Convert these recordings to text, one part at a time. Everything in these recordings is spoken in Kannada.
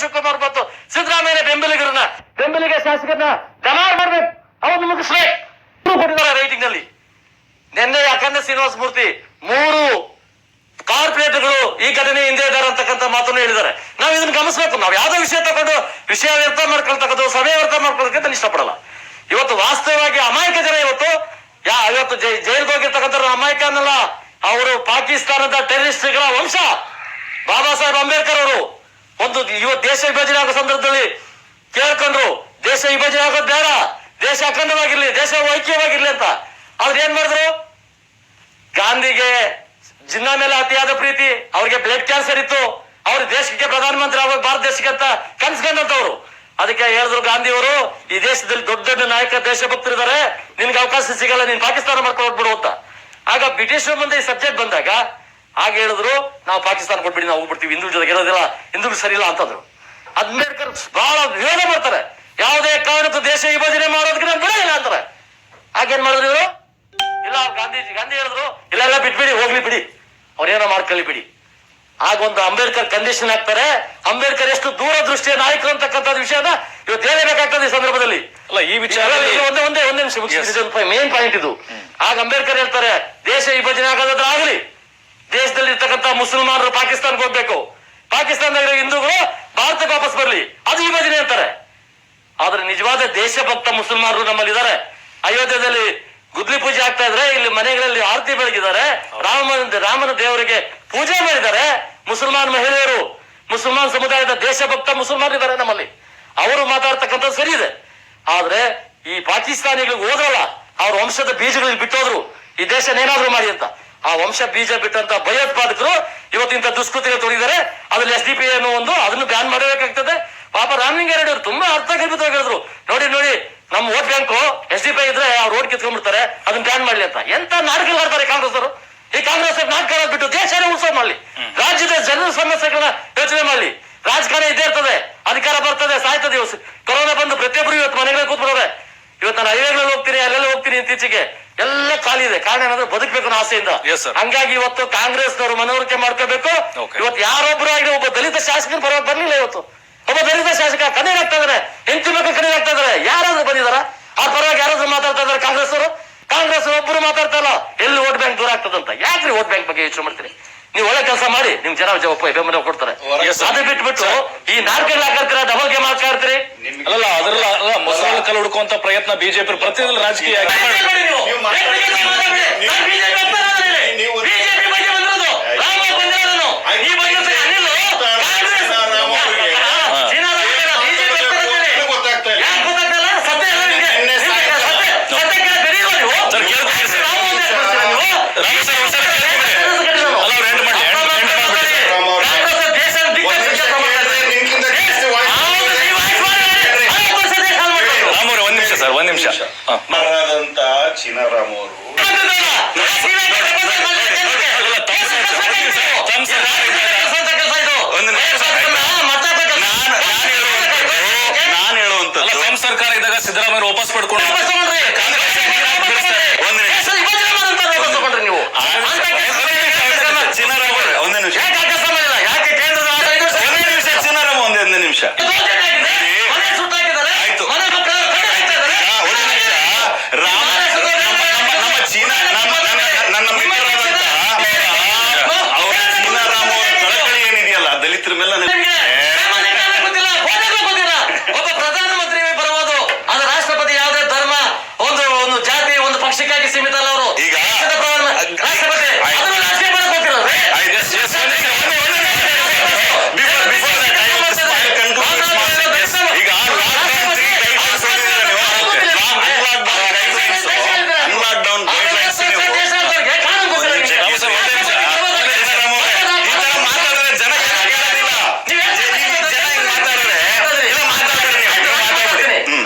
ಶಿವಕುಮಾರ್ ಮತ್ತು ಸಿದ್ದರಾಮಯ್ಯ ಬೆಂಬಲಿಗ ಶಾಸಕರನ್ನ ಗಮಾರ್ ಮಾಡ್ಬೇಕು, ಅವನು ಮುಗಿಸ್ಬೇಕು ಕೊಟ್ಟಿದ್ದಾರೆ ರೈಟಿಂಗ್ ನಲ್ಲಿ. ನಿನ್ನೆ ಅಖಂಡ ಶ್ರೀನಿವಾಸ ಮೂರ್ತಿ 3 ಕಾರ್ಪೊರೇಟ್ಗಳು ಈ ಘಟನೆ ಹಿಂದೆ ಇದ್ದಾರೆ ಅಂತಕ್ಕಂಥ ಮಾತನ್ನು ಹೇಳಿದ್ದಾರೆ. ನಾವು ಇದನ್ನ ಗಮನಿಸಬೇಕು. ನಾವು ಯಾವ್ದೋ ವಿಷಯ ತಗೊಂಡು ವಿಷಯ ವ್ಯರ್ಥ ಮಾಡ್ಕೊಳ್ತಕ್ಕಂಥ ಸಮಯ ವ್ಯರ್ಥ ಮಾಡ್ಕೊಳ್ಳೋಕೆ ನಾನು ಇಷ್ಟಪಡಲ್ಲ. ಇವತ್ತು ವಾಸ್ತವವಾಗಿ ಅಮಾಯಕ ಜನ ಇವತ್ತು ಜೈಲ್ಗೆ ಹೋಗಿರ್ತಕ್ಕಂಥ ಅಮಾಯಕ ಅನ್ನಲ್ಲ, ಅವರು ಪಾಕಿಸ್ತಾನದ ಟೆರರಿಸ್ಟ್ಗಳ ವಂಶ. ಬಾಬಾ ಸಾಹೇಬ್ ಅಂಬೇಡ್ಕರ್ ಅವರು ಇವತ್ತು ದೇಶ ವಿಭಜನೆ ಆಗೋ ಸಂದರ್ಭದಲ್ಲಿ ಕೇಳ್ಕೊಂಡ್ರು, ದೇಶ ವಿಭಜನೆ ಆಗೋದು ಬೇಡ, ದೇಶ ಅಖಂಡವಾಗಿರ್ಲಿ, ದೇಶ ಐಕ್ಯವಾಗಿರ್ಲಿ ಅಂತ. ಅವ್ರು ಏನ್ ಮಾಡಿದ್ರು? ಗಾಂಧಿಗೆ ಜಿನ್ನಾ ಮೇಲೆ ಅತಿಯಾದ ಪ್ರೀತಿ, ಅವ್ರಿಗೆ ಬ್ಲಡ್ ಕ್ಯಾನ್ಸರ್ ಇತ್ತು, ಅವ್ರ ದೇಶಕ್ಕೆ ಪ್ರಧಾನಮಂತ್ರಿ ಆಗೋದು ಭಾರತ ದೇಶಕ್ಕೆ ಅಂತ ಕನ್ಸ್ಕೊಂಡಂತವ್ರು. ಅದಕ್ಕೆ ಹೇಳಿದ್ರು ಗಾಂಧಿಯವರು, ಈ ದೇಶದಲ್ಲಿ ದೊಡ್ಡ ದೊಡ್ಡ ನಾಯಕ ದೇಶಭಕ್ತರಿದ್ದಾರೆ, ನಿನ್ಗೆ ಅವಕಾಶ ಸಿಗಲ್ಲ, ನೀನ್ ಪಾಕಿಸ್ತಾನ ಮಾಡ್ಕೊಂಡ್ಬಿಡು ಅಂತ. ಆಗ ಬ್ರಿಟಿಷರ ಮುಂದೆ ಈ ಸಬ್ಜೆಕ್ಟ್ ಬಂದಾಗ ಆಗ ಹೇಳಿದ್ರು, ನಾವು ಪಾಕಿಸ್ತಾನ ಕೊಟ್ಬಿಡಿ, ನಾವು ಹೋಗ್ಬಿಡ್ತೀವಿ, ಹಿಂದೂ ಜೊತೆಗೆ ಇರೋದಿಲ್ಲ, ಹಿಂದೂ ಸರಿ ಇಲ್ಲ ಅಂತಂದ್ರು. ಅಂಬೇಡ್ಕರ್ ಬಹಳ ವಿರೋಧ ಮಾಡ್ತಾರೆ, ಯಾವುದೇ ಕಾರಣಕ್ಕೂ ದೇಶ ವಿಭಜನೆ ಮಾಡೋದಕ್ಕೆ ನಾನು ಬಿಡೋದಿಲ್ಲ ಅಂತಾರೆ. ಆಗೇನ್ ಮಾಡಿದ್ರು ಇವರು? ಇಲ್ಲ, ಗಾಂಧಿ ಹೇಳಿದ್ರು, ಇಲ್ಲ ಬಿಟ್ಬಿಡಿ, ಹೋಗ್ಲಿ ಬಿಡಿ, ಅವ್ರೇನೋ ಮಾಡ್ಕೊಳ್ಳಿ ಬಿಡಿ. ಆಗ ಒಂದು ಅಂಬೇಡ್ಕರ್ ಕಂಡೀಷನ್ ಹಾಕ್ತಾರೆ. ಅಂಬೇಡ್ಕರ್ ಎಷ್ಟು ದೂರದೃಷ್ಟಿಯ ನಾಯಕರು ಅಂತಕ್ಕಂಥ ವಿಷಯನ ಇವತ್ತು ಹೇಳಬೇಕಾಗ್ತದೆ ಈ ಸಂದರ್ಭದಲ್ಲಿ. ಅಲ್ಲ, ಈ ವಿಚಾರ ಒಂದೇ ನಿಮಿಷ ಮೇನ್ ಪಾಯಿಂಟ್ ಇದು. ಆಗ ಅಂಬೇಡ್ಕರ್ ಹೇಳ್ತಾರೆ, ದೇಶ ವಿಭಜನೆ ಆಗೋದಾದ್ರೆ ಆಗಲಿ, ದೇಶದಲ್ಲಿ ಇರ್ತಕ್ಕಂಥ ಮುಸಲ್ಮಾನರು ಪಾಕಿಸ್ತಾನಕ್ಕೆ ಹೋಗ್ಬೇಕು, ಪಾಕಿಸ್ತಾನದಾಗ ಹಿಂದೂಗಳು ಭಾರತಕ್ಕೆ ವಾಪಸ್ ಬರ್ಲಿ, ಅದು ವಿಭಜನೆ ಅಂತಾರೆ. ಆದ್ರೆ ನಿಜವಾದ ದೇಶಭಕ್ತ ಮುಸಲ್ಮಾನರು ನಮ್ಮಲ್ಲಿದ್ದಾರೆ. ಅಯೋಧ್ಯೆಯಲ್ಲಿ ಗುದ್ಲಿ ಪೂಜೆ ಆಗ್ತಾ ಇದ್ರೆ ಇಲ್ಲಿ ಮನೆಗಳಲ್ಲಿ ಆರತಿ ಬೆಳಗಿದ್ದಾರೆ, ರಾಮನ ದೇವರಿಗೆ ಪೂಜೆ ಮಾಡಿದ್ದಾರೆ. ಮುಸಲ್ಮಾನ್ ಮಹಿಳೆಯರು, ಮುಸಲ್ಮಾನ್ ಸಮುದಾಯದ ದೇಶಭಕ್ತ ಮುಸಲ್ಮಾನ್ ಇದ್ದಾರೆ ನಮ್ಮಲ್ಲಿ, ಅವರು ಮಾತಾಡ್ತಕ್ಕಂಥದ್ದು ಸರಿ ಇದೆ. ಆದ್ರೆ ಈ ಪಾಕಿಸ್ತಾನಿಗಳಿಗೆ ಹೋದ್ರಲ್ಲ, ಅವ್ರ ವಂಶದ ಬೀಜಗಳಿಗೆ ಬಿಟ್ಟೋದ್ರು, ಈ ದೇಶ ಏನಾದ್ರು ಮಾಡಿ ಅಂತ. ಆ ವಂಶ ಬೀಜ ಬಿಟ್ಟಂತ ಭಯೋತ್ಪಾದಕರು ಇವತ್ತಿಂತ ದುಷ್ಕೃತಿಗಳು ತೊಡಿದ್ದಾರೆ. ಅದ್ರಲ್ಲಿ SDP ಅನ್ನೋ ಅದನ್ನು ಬ್ಯಾನ್ ಮಾಡಬೇಕಾಗ್ತದೆ. ಪಾಪ ರಾಮಲಿಂಗಾರೆಡ್ಡಿ ಅವರು ತುಂಬಾ ಅರ್ಥಗರ್ಭಿತವಾಗಿ ಹೇಳಿದ್ರು, ನೋಡಿ ನಮ್ಮ ವೋಟ್ ಬ್ಯಾಂಕು SDP ಇದ್ರೆ ಅವ್ರು ಓಟ್ ಕಿತ್ಕೊಂಡ್ಬಿಡ್ತಾರೆ, ಅದನ್ನ ಬ್ಯಾನ್ ಮಾಡ್ಲಿ ಅಂತ. ಎಂತ ನಾಟಕ ಮಾಡ್ತಾರೆ ಕಾಂಗ್ರೆಸ್ ಅವರು. ಈ ಕಾಂಗ್ರೆಸ್ ನಾಟಕ ಬಿಟ್ಟು ದೇಶನೇ ಉತ್ಸವ ಮಾಡ್ಲಿ, ರಾಜ್ಯದ ಜನರ ಸಮಸ್ಯೆಗಳನ್ನ ಯೋಚನೆ ಮಾಡ್ಲಿ. ರಾಜಕಾರಣ ಇದ್ದೇ ಇರ್ತದೆ, ಅಧಿಕಾರ ಬರ್ತದೆ, ಸಾಯ್ತದೆ. ಕೊರೋನಾ ಬಂದು ಪ್ರತಿಯೊಬ್ಬರು ಇವತ್ತು ಮನೆಗಳೇ ಕೂತ್ಬಿಡೋರೆ. ಇವತ್ತು ನಾನು ಹೈವೇಗಳಲ್ಲಿ ಹೋಗ್ತೀನಿ, ಅಲ್ಲೆಲ್ಲ ಹೋಗ್ತೀನಿ, ಇತ್ತೀಚೆಗೆ ಎಲ್ಲ ಖಾಲಿ ಇದೆ. ಕಾರಣ ಏನಂದ್ರೆ ಬದುಕಬೇಕು ಅನ್ನೋ ಆಸೆಯಿಂದ. ಹಂಗಾಗಿ ಇವತ್ತು ಕಾಂಗ್ರೆಸ್ನವರು ಮನವರಿಕೆ ಮಾಡ್ಕೋಬೇಕು. ಇವತ್ತು ಯಾರೊಬ್ಬರು ಆಗಿ ಒಬ್ಬ ದಲಿತ ಶಾಸಕನ ಪರವಾಗಿ ಬರ್ಲಿಲ್ಲ. ಇವತ್ತು ಒಬ್ಬ ದಲಿತ ಶಾಸಕ ಕಣ್ಣೀರಾಗ್ತಾ ಇದಾರೆ, ಹೆಂಡತಿ ಮಕ್ಕಳು ಕಣ್ಣೀರಾಗ್ತಾ ಇದಾರೆ. ಯಾರಾದ್ರೂ ಬಂದಿದಾರ ಅವ್ರ ಪರವಾಗಿ? ಯಾರಾದ್ರೂ ಮಾತಾಡ್ತಾ ಇದಾರೆ ಕಾಂಗ್ರೆಸ್ ಒಬ್ಬರು ಮಾತಾಡ್ತಾ ಇಲ್ಲ. ಎಲ್ಲಿ ವೋಟ್ ಬ್ಯಾಂಕ್ ದೂರ ಆಗ್ತದಂತ. ಯಾಕ್ರಿ ವೋಟ್ ಬ್ಯಾಂಕ್ ಬಗ್ಗೆ ಯೋಚನೆ ಮಾಡ್ತೀರಿ? ನೀವು ಒಳ್ಳೆ ಕೆಲಸ ಮಾಡಿ, ನಿಮ್ ಜನ ಬೆಂಬಲ ಕೊಡ್ತಾರೆ. ಅದು ಬಿಟ್ಬಿಟ್ಟು ಈ ನಾಲ್ಕಲ್ಲಿ ಹಾಕಿರ್ತೀರ, ಡಬಲ್ ಗೇಮ್ ಹಾಕ್ತಾ ಇರ್ತೀರಿ. ಅಲ್ಲ, ಅದ್ರಲ್ಲ ಮೊಸರು ಕಲ್ಲು ಹುಡುಕುವಂತ ಪ್ರಯತ್ನ ಬಿಜೆಪಿ ಪ್ರತಿಯೊಂದು ರಾಜಕೀಯ ಚೀನಾರಾಮ್ ಅವರು ನಾನು ಹೇಳುವಂತದ್ದು, ನಮ್ಮ ಸರ್ಕಾರ ಇದ್ದಾಗ ಸಿದ್ದರಾಮಯ್ಯ ವಾಪಸ್ ಪಡ್ಕೊಂಡು ಸೀಮಿತ ಅಲ್ಲ ಅವರು. ಈಗ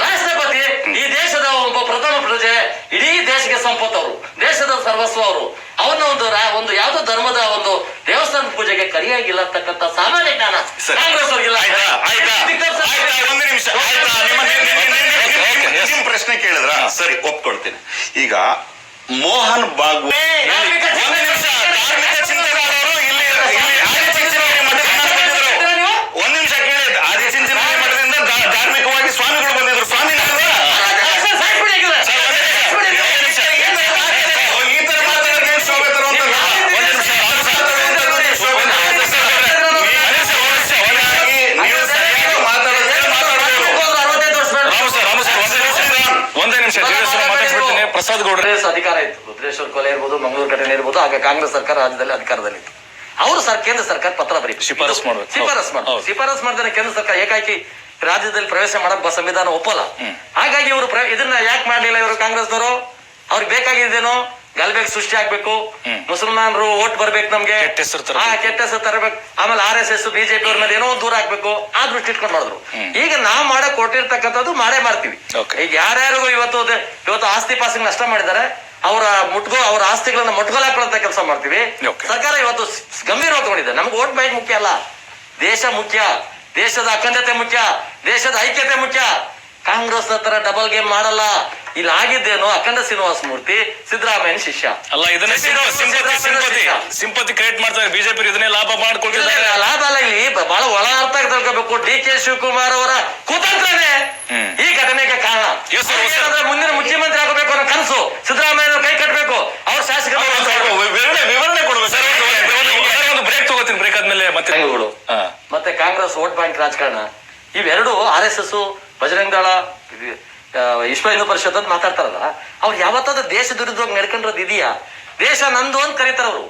ರಾಷ್ಟ್ರಪತಿ ಈ ದೇಶದ ಒಬ್ಬ ಪ್ರಥಮ ಪ್ರಜೆ, ಇಡೀ ದೇಶಕ್ಕೆ ಸಂಪತ್ತವರು, ದೇಶದ ಸರ್ವಸ್ವ ಅವರು. ಅವನ್ನ ಒಂದು ಯಾವ್ದೋ ಧರ್ಮದ ಒಂದು ದೇವಸ್ಥಾನದ ಪೂಜೆಗೆ ಕರಿಯಾಗಿಲ್ಲ ಅಂತಕ್ಕಂಥ ಸಾಮಾನ್ಯ ಜ್ಞಾನ ಕಾಂಗ್ರೆಸ್ ಅವ್ರಿಗಿಲ್ಲ. ನಿಮ್ ಪ್ರಶ್ನೆ ಕೇಳಿದ್ರ ಸರಿ, ಒಪ್ಕೊಳ್ತೀನಿ. ಈಗ ಮೋಹನ್ ಬಾಗು ಧಾರ್ಮಿಕ ಚಿಂತನೆಗಾರರು ಇಲ್ಲಿ ಒಂದ್ ನಿಮಿಷ ಕೇಳಿದ ಪ್ರಸಾದ್ ಗೌಡ್ರೆ ಕಾಂಗ್ರೆಸ್ ಅಧಿಕಾರ ಇತ್ತು, ರುದ್ರೇಶ್ವರ್ ಕೊಲೆ ಇರ್ಬೋದು, ಮಂಗಳೂರು ಘಟನೆ ಇರ್ಬೋದು, ಆಗ ಕಾಂಗ್ರೆಸ್ ಸರ್ಕಾರ ರಾಜ್ಯದಲ್ಲಿ ಅಧಿಕಾರದಲ್ಲಿತ್ತು. ಅವರು ಕೇಂದ್ರ ಸರ್ಕಾರ ಪತ್ರ ಬರೀ ಶಿಫಾರಸ್ ಮಾಡ್ಬೇಕು. ಶಿಫಾರಸ್ ಮಾಡಿದ್ರೆ ಕೇಂದ್ರ ಸರ್ಕಾರ ಏಕಾಏಕಿ ರಾಜ್ಯದಲ್ಲಿ ಪ್ರವೇಶ ಮಾಡಕ್ ಸಂವಿಧಾನ ಒಪ್ಪಲ್ಲ. ಹಾಗಾಗಿ ಇವರು ಇದನ್ನ ಯಾಕೆ ಮಾಡ್ಲಿಲ್ಲ ಇವರು ಕಾಂಗ್ರೆಸ್ನವರು? ಅವ್ರಿಗೆ ಬೇಕಾಗಿದ್ದೇನೋ ಗಲ್ಬೇಕು, ಸೃಷ್ಟಿ ಆಗ್ಬೇಕು, ಮುಸಲ್ಮಾನರು ಓಟ್ ಬರ್ಬೇಕು, ನಮ್ಗೆ ಕೆಟ್ಟ ಹೆಸರು ತರಬೇಕು, ಆಮೇಲೆ RSS BJP ಅವ್ರ ಮೇಲೆ ಏನೋ ದೂರ ಹಾಕ್ಬೇಕು, ಆ ದೃಷ್ಟಿ ಇಟ್ಕೊಂಡು ಮಾಡಿದ್ರು. ಈಗ ನಾವ್ ಮಾಡಕ್ ಕೊಟ್ಟಿರ್ತಕ್ಕಂಥದ್ದು ಮಾಡೇ ಮಾಡ್ತೀವಿ. ಈಗ ಯಾರ್ಯಾರಿಗೂ ಇವತ್ತು ಆಸ್ತಿ ಪಾಸಿಗೆ ನಷ್ಟ ಮಾಡಿದ್ದಾರೆ, ಅವರ ಆಸ್ತಿಗಳನ್ನ ಮುಟ್ಗೋಲಾಕೊಳ್ಳುವಂತ ಕೆಲಸ ಮಾಡ್ತೀವಿ. ಸರ್ಕಾರ ಇವತ್ತು ಗಂಭೀರವಾಗಿ ತಗೊಂಡಿದೆ. ನಮ್ಗೆ ವೋಟ್ ಬ್ಯಾಂಕ್ ಮುಖ್ಯ ಅಲ್ಲ, ದೇಶ ಮುಖ್ಯ, ದೇಶದ ಅಖಂಡತೆ ಮುಖ್ಯ, ದೇಶದ ಐಕ್ಯತೆ ಮುಖ್ಯ. ಕಾಂಗ್ರೆಸ್ ತರ ಡಬಲ್ ಗೇಮ್ ಮಾಡಲ್ಲ. ಇಲ್ಲಿ ಆಗಿದ್ದೇನು, ಅಖಂಡ ಶ್ರೀನಿವಾಸ ಮೂರ್ತಿ ಸಿದ್ದರಾಮಯ್ಯ ಶಿಷ್ಯ ಅಲ್ಲ. ಇದನ್ನೇ ಸಿಂಪತಿ ಕ್ರಿಯೇಟ್ ಮಾಡ್ತಾರೆ ಬಿಜೆಪಿ, ಇದನ್ನೇ ಲಾಭ ಮಾಡ್ಕೊಳ್ತಿದ್ದಾರೆ. ಲಾಭ ಅಲ್ಲ, ಇಲ್ಲಿ ಬಹಳ ಒಳ ಅರ್ಥ ತಿಳ್ಕೋಬೇಕು. DK ಶಿವಕುಮಾರ್ ಅವರ ಕುತಂತ್ರನೇ ಈ ಘಟನೆಗೆ ಕಾರಣ. ಮುಂದಿನ ಮುಖ್ಯಮಂತ್ರಿ ಆಗಬೇಕು ಅನ್ನೋ ಕನಸು ಸಿದ್ದರಾಮಯ್ಯ ಕೈ ಕಟ್ಟಬೇಕು. ಅವ್ರ ಶಾಸಕರು ವಿವರಣೆ ಕೊಡ್ಬೇಕು ಸರ್. ಒಂದು ಬ್ರೇಕ್ ತಗೋತೀನಿ, ಬ್ರೇಕ್ ಆದ್ಮೇಲೆ ಮತ್ತೆ ಕಾಂಗ್ರೆಸ್ ವೋಟ್ ಬ್ಯಾಂಕ್ ರಾಜಕಾರಣ ಇವೆರಡು RSS ಬಜರಂಗ ದಳ ವಿಶ್ವ ಹಿಂದೂ ಪರಿಷತ್ ಅಂತ ಮಾತಾಡ್ತಾರಲ್ಲ, ಅವ್ರು ಯಾವತ್ತಾದ್ರೂ ದೇಶ ವಿರುದ್ಧವಾಗಿ ನಡ್ಕೊಂಡಿರೋದು ಇದೆಯಾ? ದೇಶ ನಂದು ಅಂತ ಕರೀತಾರ ಅವರು.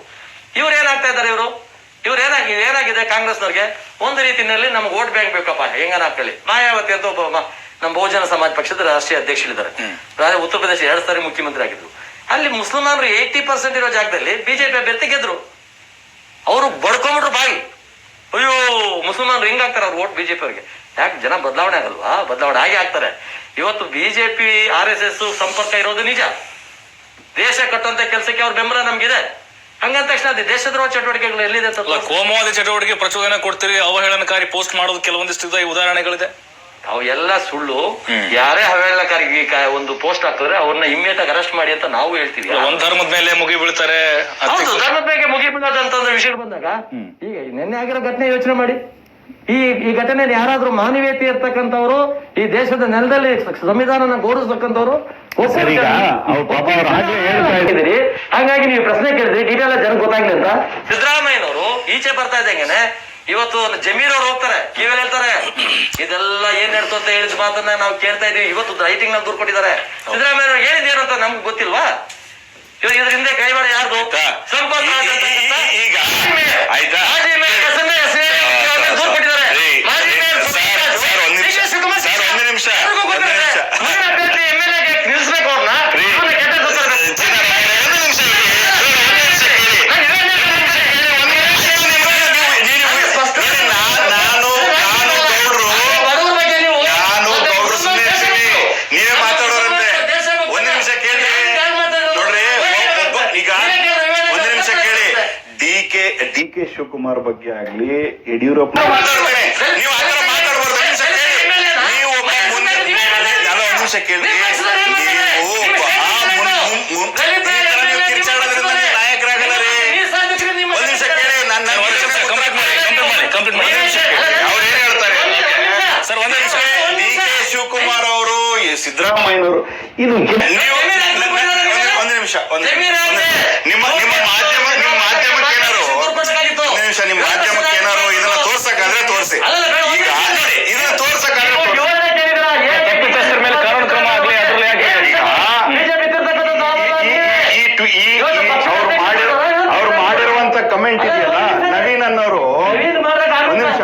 ಇವ್ರು ಏನಾಗ್ತಾ ಇದಾರೆ? ಏನಾಗಿದೆ ಕಾಂಗ್ರೆಸ್ನವ್ರಿಗೆ? ಒಂದು ರೀತಿಯಲ್ಲಿ ನಮ್ಗೆ ವೋಟ್ ಬ್ಯಾಂಕ್ ಬೇಕಪ್ಪ, ಹೆಂಗನ ಹಾಕೊಳ್ಳಿ. ಮಾಯಾವತಿ ಅಂತ ಒಬ್ಬ ನಮ್ಮ ಬಹುಜನ ಸಮಾಜ ಪಕ್ಷದ ರಾಷ್ಟ್ರೀಯ ಅಧ್ಯಕ್ಷರಿದ್ದಾರೆ. ಉತ್ತರ ಪ್ರದೇಶ 2 ಸಾರಿ ಮುಖ್ಯಮಂತ್ರಿ ಆಗಿದ್ರು. ಅಲ್ಲಿ ಮುಸ್ಲಿಮರು 80% ಇರೋ ಜಾಗದಲ್ಲಿ BJP ಅಭ್ಯರ್ಥಿ ಗೆದ್ರು. ಅವರು ಬಡ್ಕೊಂಡ್ಬಿಟ್ರು ಬಾಯಿ. ಅಯ್ಯೋ, ಮುಸಲ್ಮಾನರು ಹಿಂಗಾಗ್ತಾರೆ ಅವ್ರು ವೋಟ್ BJP ಅವ್ರಿಗೆ. ಯಾಕೆ? ಜನ ಬದಲಾವಣೆ ಆಗಲ್ವಾ? ಬದಲಾವಣೆ ಆಗಿ ಆಗ್ತಾರೆ. ಇವತ್ತು BJP RSS ಸಂಪರ್ಕ ಇರೋದು ನಿಜ. ದೇಶ ಕಟ್ಟುವಂತ ಕೆಲಸಕ್ಕೆ ಅವ್ರ ಬೆಂಬಲ ನಮ್ಗಿದೆ. ಹಂಗಂದ ತಕ್ಷಣ ಅದು ದೇಶದ್ರೋಹ ಚಟುವಟಿಕೆಗಳು ಎಲ್ಲಿದೆ ಅಂತ. ಕೋಮುವಾದಿ ಚಟುವಟಿಕೆ ಪ್ರಚೋದನೆ ಕೊಡ್ತೀರಿ, ಅವಹೇಳನಕಾರಿ ಪೋಸ್ಟ್ ಮಾಡೋದು ಕೆಲವೊಂದಿಷ್ಟು ಉದಾಹರಣೆಗಳಿದೆ. ಅವೆಲ್ಲ ಸುಳ್ಳು. ಯಾರೇ ಅವಹೇಳನಕಾರಿ ಒಂದು ಪೋಸ್ಟ್ ಹಾಕಿದ್ರೆ ಅವ್ರನ್ನ ಇಮ್ಮಿಡಿಯೇಟ್ ಆಗಿ ಅರೆಸ್ಟ್ ಮಾಡಿ ಅಂತ ನಾವು ಹೇಳ್ತೀವಿ. ಒಂದ್ ಧರ್ಮದ ಮೇಲೆ ಮುಗಿ ಬೀಳ್ತಾರೆ. ಹೌದು, ಧರ್ಮದ ಮೇಲೆ ಮುಗಿ ಬೀಳೋದಂತ ವಿಷಯ ಬಂದಾಗ ಈಗ ನಿನ್ನೆ ಆಗಿರೋ ಘಟನೆ ಯೋಚನೆ ಮಾಡಿ. ಈ ಘಟನೆಯಲ್ಲಿ ಯಾರಾದ್ರೂ ಮಾನವೀಯತೆ ಇರ್ತಕ್ಕಂಥವ್ರು, ಈ ದೇಶದ ನೆಲದಲ್ಲಿ ಸಂವಿಧಾನನ ಗೌರವಿಸ್ತಕ್ಕಂಥವ್ರು ಹಾಗಾಗಿ ನೀವು ಪ್ರಶ್ನೆ ಕೇಳಿದ್ರಿ, ಡೀಟೇಲ್ ಜನ ಗೊತ್ತಾಗ್ಲಿ ಅಂತ. ಸಿದ್ದರಾಮಯ್ಯನವರು ಈಚೆ ಬರ್ತಾ ಇದ್ದಂಗೆನೆ ಇವತ್ತು ಜಮೀರ್ ಅವ್ರು ಹೋಗ್ತಾರೆ, ಕಿವಿಯಲ್ಲಿ ಹೇಳ್ತಾರೆ ಇದೆಲ್ಲ ಏನ್ ನಡ್ತು ಅಂತ ಹೇಳಿದ ಮಾತನ್ನ ನಾವು ಕೇಳ್ತಾ ಇದೀವಿ. ಇವತ್ತು ರೈಟಿಂಗ್ ನಲ್ಲಿ ದೂರ್ ಕೊಟ್ಟಿದ್ದಾರೆ. ಸಿದ್ದರಾಮಯ್ಯ ಅವ್ರು ಹೇಳಿದ್ದೇನು ಅಂತ ನಮ್ಗೆ ಗೊತ್ತಿಲ್ವಾ? ಇದ್ರ ಹಿಂದೆ ಕೈವಾಡ ಯಾರ್ದು? ಸಂಪತ್ ಈಗ ಆಯ್ತಾ ದೂರ್ ಕೊಟ್ಟಿದ್ದಾರೆ. ನಿಲ್ಸ್ಬೇಕು ಅವ್ರನ್ನ. DK ಶಿವಕುಮಾರ್ ಬಗ್ಗೆ ಆಗ್ಲಿ, ಯಡಿಯೂರಪ್ಪ ನಿಮಿಷ ಕೇಳಿ, ಕಿರ್ಚಾಡೋದ್ರಿಂದ ನಾಯಕರಾಗಲ್ಲ ರೀ. ಒಂದ್ ನಿಮಿಷ ಕೇಳಿ, ಅವ್ರು ಏನ್ ಹೇಳ್ತಾರೆ ಸರ್? ಒಂದ್ ನಿಮಿಷ. DK ಶಿವಕುಮಾರ್ ಅವರು, ಸಿದ್ದರಾಮಯ್ಯನವರು, ಇದು ಒಂದ್ ನಿಮಿಷ ನಿಮ್ಮ ಮಾಧ್ಯಮಕ್ಕೆ ಏನಾರು ಇದನ್ನ ತೋರ್ಸಕ್ಕಾದ್ರೆ ತೋರಿಸಿ. ಈಗ ಇದನ್ನ ತೋರ್ಸಕ್ಕಾದ್ರೆ ಅವ್ರು ಮಾಡಿರುವಂತ ಕಮೆಂಟ್ ಇದೆಯಲ್ಲ, ನವೀನ್ ಅನ್ನೋರು, ಒಂದ್ ನಿಮಿಷ,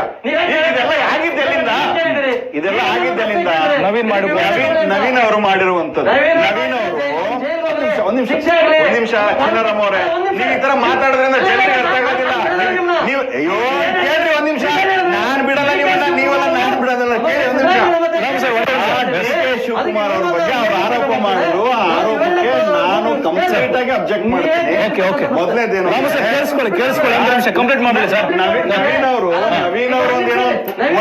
ಇದೆಲ್ಲ ಆಗಿದ್ದೆಲ್ಲಿಂದ ನವೀನ್ ಅವರು ಮಾಡಿರುವಂತದ್ದು. ನವೀನ್ ಅವರು ಒಂದ್ ನಿಮಿಷ ಚಿನ್ನರಾಮ್ ಅವರೇ, ನೀವ್ ಈ ತರ ಮಾತಾಡೋದ್ರಿಂದ ಜನರಿಗೆ ಅರ್ಥ ಆಗೋದಿಲ್ಲ. ನೀವು ಅಯ್ಯೋ ಕೇಳ್ರಿ ಒಂದ್ ನಿಮಿಷ, ನಾನ್ ಬಿಡಲ್ಲ ನೀವಲ್ಲ, ನೀವಲ್ಲ ನಾನ್ ಬಿಡೋದಲ್ಲ. ಕೇಳಿ ಒಂದ್ ನಿಮಿಷ. DK ಶಿವಕುಮಾರ್ ಅವ್ರ ಬಗ್ಗೆ ಅವ್ರು ಆರೋಪ ಮಾಡಿದ್ರು, ಆ ಆರೋಪಕ್ಕೆ ನಾನು ಕಂಪ್ಲೀಟ್ ಆಗಿ ಅಬ್ಜೆಕ್ಟ್ ಮಾಡ್ತೀನಿ. ಮೊದಲನೇದೇನು ಕಂಪ್ಲೀಟ್ ಮಾಡಲಿ ಸರ್. ನವೀನ್ ಅವರು ಒಂದೇನೋ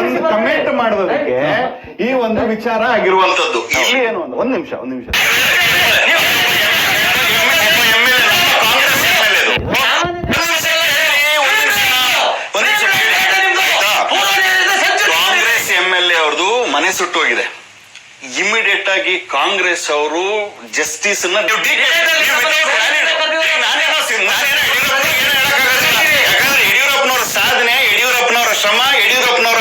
ಒಂದು ಕಮೆಂಟ್ ಮಾಡೋದಕ್ಕೆ ಈ ಒಂದು ವಿಚಾರ ಆಗಿರುವಂತದ್ದು. ಇಲ್ಲಿ ಏನು ಒಂದ್ ನಿಮಿಷ ಕಾಂಗ್ರೆಸ್ MLA ಅವ್ರದ್ದು ಮನೆ ಸುಟ್ಟೋಗಿದೆ. ಇಮಿಡಿಯೇಟ್ ಆಗಿ ಕಾಂಗ್ರೆಸ್ ಅವರು ಜಸ್ಟಿಸ್ ಯಾಕಂದ್ರೆ ಯಡಿಯೂರಪ್ಪನವರ ಸಾಧನೆ, ಯಡಿಯೂರಪ್ಪನವರ ಶ್ರಮ, ಯಡಿಯೂರಪ್ಪನವರ